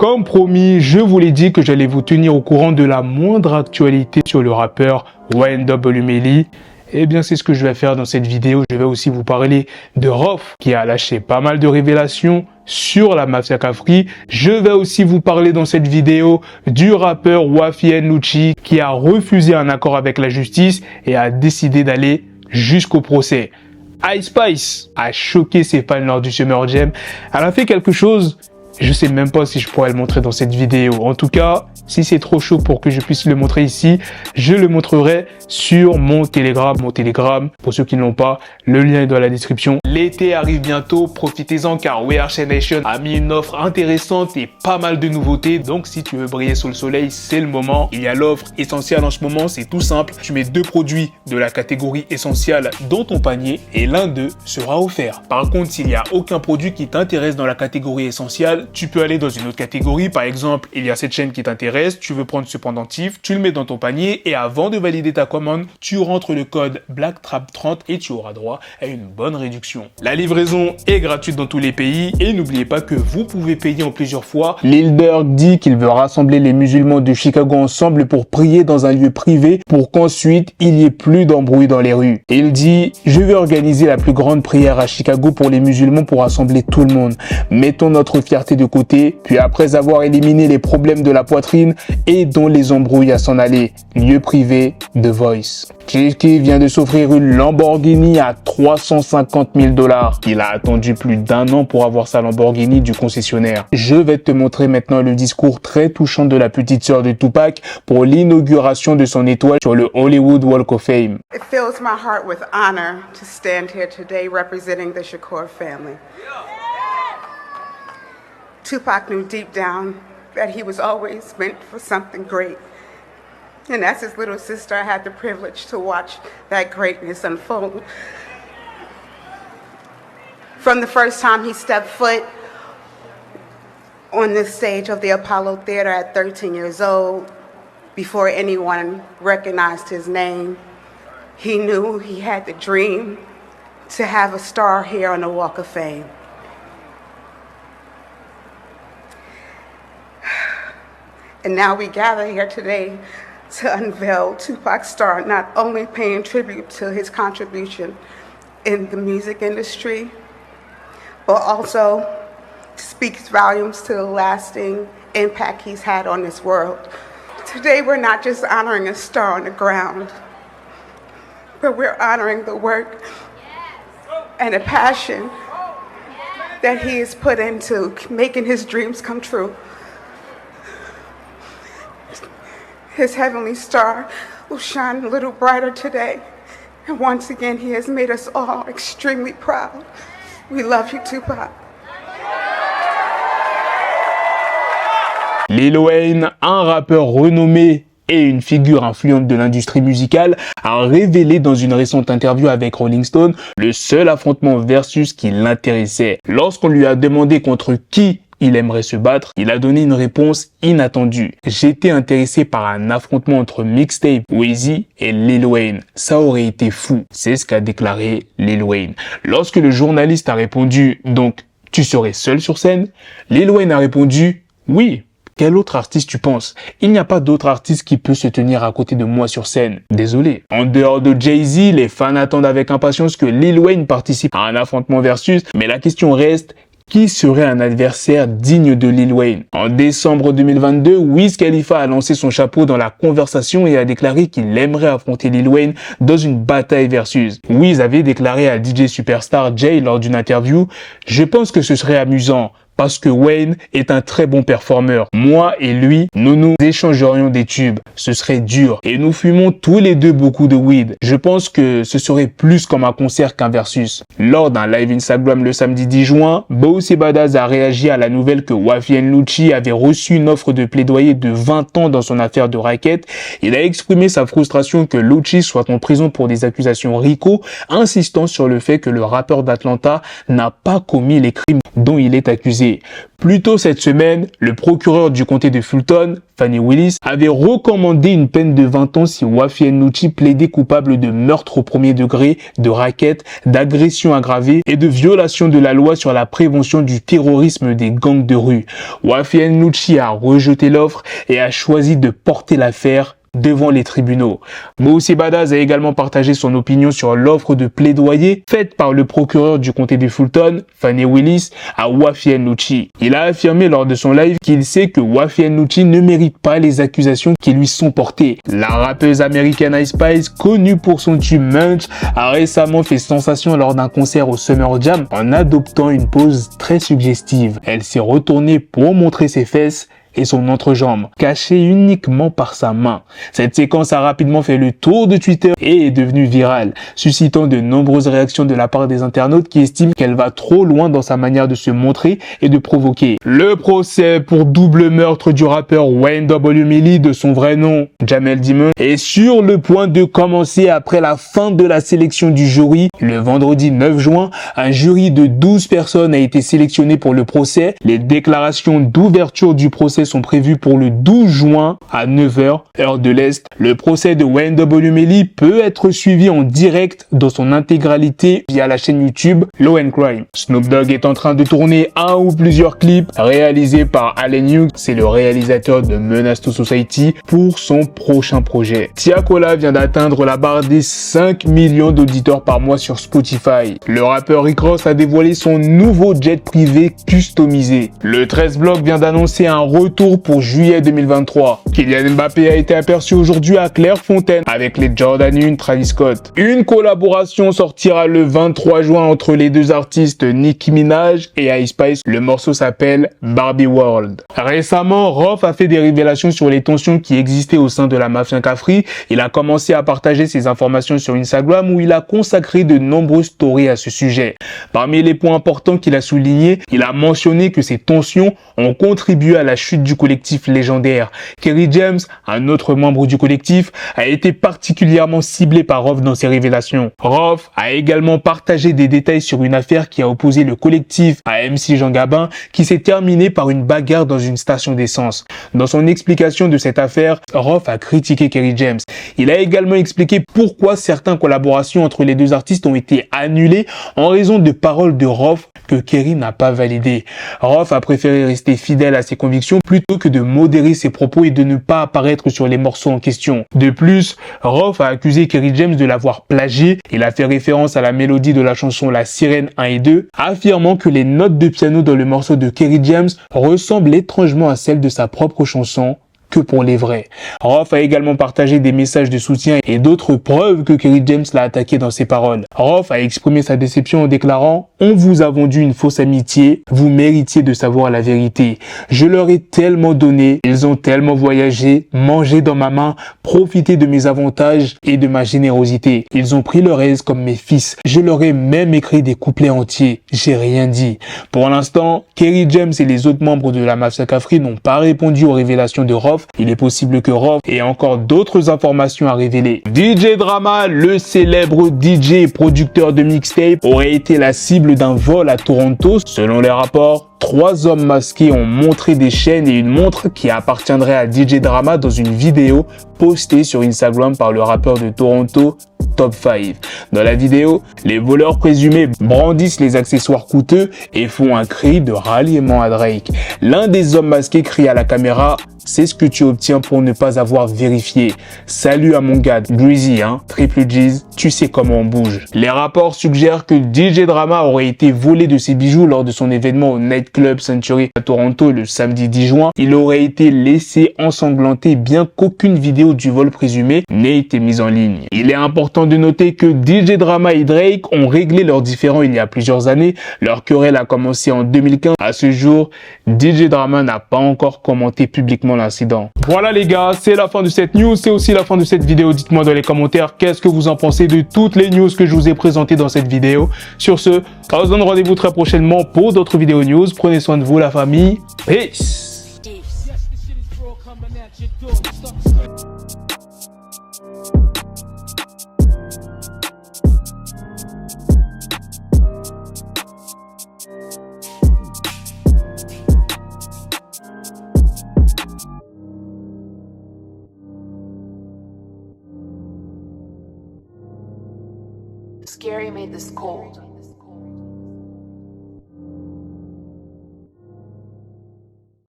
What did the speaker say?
Comme promis, je vous l'ai dit que j'allais vous tenir au courant de la moindre actualité sur le rappeur YNW Melly. Eh bien, c'est ce que je vais faire dans cette vidéo. Je vais aussi vous parler de Rof, qui a lâché pas mal de révélations sur la Mafia Cafri. Je vais aussi vous parler dans cette vidéo du rappeur Wafi N'Luchi, qui a refusé un accord avec la justice et a décidé d'aller jusqu'au procès. Ice Spice a choqué ses fans lors du Summer Jam. Elle a fait quelque chose, je sais même pas si je pourrais le montrer dans cette vidéo. En tout cas, si c'est trop chaud pour que je puisse le montrer ici, je le montrerai sur mon Telegram. Pour ceux qui ne l'ont pas, le lien est dans la description. L'été arrive bientôt, profitez-en car We Are Shea Nation a mis une offre intéressante et pas mal de nouveautés. Donc si tu veux briller sous le soleil, c'est le moment. Il y a l'offre essentielle en ce moment, c'est tout simple. Tu mets 2 produits de la catégorie essentielle dans ton panier et l'un d'eux sera offert. Par contre, s'il n'y a aucun produit qui t'intéresse dans la catégorie essentielle, tu peux aller dans une autre catégorie. Par exemple, il y a cette chaîne qui t'intéresse, tu veux prendre ce pendentif, tu le mets dans ton panier et avant de valider ta commande, tu rentres le code BLACKTRAP30 et tu auras droit à une bonne réduction. La livraison est gratuite dans tous les pays et n'oubliez pas que vous pouvez payer en plusieurs fois. Lil Durk dit qu'il veut rassembler les musulmans de Chicago ensemble pour prier dans un lieu privé pour qu'ensuite il n'y ait plus d'embrouilles dans les rues. Il dit « Je vais organiser la plus grande prière à Chicago pour les musulmans pour rassembler tout le monde. Mettons notre fierté de côté, puis après avoir éliminé les problèmes de la poitrine, aidons les embrouilles à s'en aller. Lieu privé, The Voice. » Kiki vient de s'offrir une Lamborghini à 350 000 $. Il a attendu plus d'1 an pour avoir sa Lamborghini du concessionnaire. Je vais te montrer maintenant le discours très touchant de la petite sœur de Tupac pour l'inauguration de son étoile sur le Hollywood Walk of Fame. It fills my heart with honor to stand here today representing the Shakur family. Tupac knew deep down that he was always meant for something great. And as his little sister, I had the privilege to watch that greatness unfold. From the first time he stepped foot on the stage of the Apollo Theater at 13 years old, before anyone recognized his name, he knew he had the dream to have a star here on the Walk of Fame. And now we gather here today to unveil Tupac's star, not only paying tribute to his contribution in the music industry, but also speaks volumes to the lasting impact he's had on this world. Today we're not just honoring a star on the ground, but we're honoring the work and the passion that he has put into making his dreams come true. His heavenly star will shine a little brighter today. And once again, he has made us all extremely proud. We love you, Tupac. Lil Wayne, un rappeur renommé et une figure influente de l'industrie musicale, a révélé dans une récente interview avec Rolling Stone le seul affrontement versus qui l'intéressait. Lorsqu'on lui a demandé contre qui il aimerait se battre, il a donné une réponse inattendue. J'étais intéressé par un affrontement entre Mixtape, Weezy et Lil Wayne. Ça aurait été fou. C'est ce qu'a déclaré Lil Wayne. Lorsque le journaliste a répondu « Donc, tu serais seul sur scène ?» Lil Wayne a répondu « Oui. Quel autre artiste tu penses? Il n'y a pas d'autre artiste qui peut se tenir à côté de moi sur scène. Désolé. » En dehors de Jay-Z, les fans attendent avec impatience que Lil Wayne participe à un affrontement versus, mais la question reste: qui serait un adversaire digne de Lil Wayne? En décembre 2022, Wiz Khalifa a lancé son chapeau dans la conversation et a déclaré qu'il aimerait affronter Lil Wayne dans une bataille versus. Wiz avait déclaré à DJ Superstar Jay lors d'une interview: « Je pense que ce serait amusant. Parce que Wayne est un très bon performeur. Moi et lui, nous échangerions des tubes. Ce serait dur. Et nous fumons tous les deux beaucoup de weed. Je pense que ce serait plus comme un concert qu'un versus. » Lors d'un live Instagram le samedi 10 juin, Bossy Badass a réagi à la nouvelle que Wafi N'Luchi avait reçu une offre de plaidoyer de 20 ans dans son affaire de racket. Il a exprimé sa frustration que Lucci soit en prison pour des accusations RICO, insistant sur le fait que le rappeur d'Atlanta n'a pas commis les crimes dont il est accusé. procès. Plus tôt cette semaine, le procureur du comté de Fulton, Fani Willis, avait recommandé une peine de 20 ans si Wafi Ennouchi plaidait coupable de meurtre au premier degré, de racket, d'agression aggravée et de violation de la loi sur la prévention du terrorisme des gangs de rue. Wafi Ennouchi a rejeté l'offre et a choisi de porter l'affaire devant les tribunaux. Moussi Badaz a également partagé son opinion sur l'offre de plaidoyer faite par le procureur du comté de Fulton, Fani Willis, à Wafi Ennouchi. Il a affirmé lors de son live qu'il sait que Wafi Ennouchi ne mérite pas les accusations qui lui sont portées. La rappeuse américaine Ice Spice, connue pour son tube Munch, a récemment fait sensation lors d'un concert au Summer Jam en adoptant une pose très suggestive. Elle s'est retournée pour montrer ses fesses et son entrejambe, cachée uniquement par sa main. Cette séquence a rapidement fait le tour de Twitter et est devenue virale, suscitant de nombreuses réactions de la part des internautes qui estiment qu'elle va trop loin dans sa manière de se montrer et de provoquer. Le procès pour double meurtre du rappeur Wayne W. Melly, de son vrai nom Jamel Demon, est sur le point de commencer après la fin de la sélection du jury. Le vendredi 9 juin, un jury de 12 personnes a été sélectionné pour le procès. Les déclarations d'ouverture du procès sont prévus pour le 12 juin à 9h, heure de l'Est. Le procès de Wayne W. Melly peut être suivi en direct dans son intégralité via la chaîne YouTube Law & Crime. Snoop Dogg est en train de tourner un ou plusieurs clips réalisés par Allen Hughes, c'est le réalisateur de Menace to Society, pour son prochain projet. Tiakola vient d'atteindre la barre des 5 millions d'auditeurs par mois sur Spotify. Le rappeur Rick Ross a dévoilé son nouveau jet privé customisé. Le 13 Block vient d'annoncer un retour pour juillet 2023. Kylian Mbappé a été aperçu aujourd'hui à Clairefontaine avec les Jordan 1 Travis Scott. Une collaboration sortira le 23 juin entre les deux artistes Nicki Minaj et Ice Spice. Le morceau s'appelle Barbie World. Récemment, Rof a fait des révélations sur les tensions qui existaient au sein de la mafia Cafri. Il a commencé à partager ses informations sur Instagram où il a consacré de nombreuses stories à ce sujet. Parmi les points importants qu'il a soulignés, il a mentionné que ces tensions ont contribué à la chute du collectif légendaire. Kerry James, un autre membre du collectif, a été particulièrement ciblé par Rof dans ses révélations. Rof a également partagé des détails sur une affaire qui a opposé le collectif à MC Jean Gabin, qui s'est terminée par une bagarre dans une station d'essence. Dans son explication de cette affaire, Rof a critiqué Kerry James. Il a également expliqué pourquoi certaines collaborations entre les deux artistes ont été annulées en raison de paroles de Rof que Kerry n'a pas validées. Rof a préféré rester fidèle à ses convictions plutôt que de modérer ses propos et de ne pas apparaître sur les morceaux en question. De plus, Rof a accusé Kerry James de l'avoir plagié. Il a fait référence à la mélodie de la chanson La Sirène 1 et 2, affirmant que les notes de piano dans le morceau de Kerry James ressemblent étrangement à celles de sa propre chanson que pour les vrais. Rof a également partagé des messages de soutien et d'autres preuves que Kerry James l'a attaqué dans ses paroles. Rof a exprimé sa déception en déclarant « On vous a vendu une fausse amitié, vous méritiez de savoir la vérité. Je leur ai tellement donné, ils ont tellement voyagé, mangé dans ma main, profité de mes avantages et de ma générosité. Ils ont pris leur aise comme mes fils. Je leur ai même écrit des couplets entiers. J'ai rien dit. » Pour l'instant, Kerry James et les autres membres de la Mafia Cafri n'ont pas répondu aux révélations de Rof. Il est possible que Rof ait encore d'autres informations à révéler. DJ Drama, le célèbre DJ et producteur de mixtape, aurait été la cible d'un vol à Toronto. Selon les rapports, 3 hommes masqués ont montré des chaînes et une montre qui appartiendrait à DJ Drama dans une vidéo postée sur Instagram par le rappeur de Toronto, Top 5. Dans la vidéo, les voleurs présumés brandissent les accessoires coûteux et font un cri de ralliement à Drake. L'un des hommes masqués crie à la caméra « C'est ce que tu obtiens pour ne pas avoir vérifié. Salut à mon gars, Greasy, hein, Triple G's, tu sais comment on bouge. » Les rapports suggèrent que DJ Drama aurait été volé de ses bijoux lors de son événement au Nightclub Century à Toronto le samedi 10 juin. Il aurait été laissé ensanglanter bien qu'aucune vidéo du vol présumé n'ait été mise en ligne. Il est important de noter que DJ Drama et Drake ont réglé leurs différends il y a plusieurs années. Leur querelle a commencé en 2015. À ce jour, DJ Drama n'a pas encore commenté publiquement l'incident. Voilà les gars, c'est la fin de cette news, c'est aussi la fin de cette vidéo. Dites-moi dans les commentaires qu'est-ce que vous en pensez de toutes les news que je vous ai présentées dans cette vidéo. Sur ce, on se donne rendez-vous très prochainement pour d'autres vidéos news. Prenez soin de vous la famille. Peace. Scary made this cold.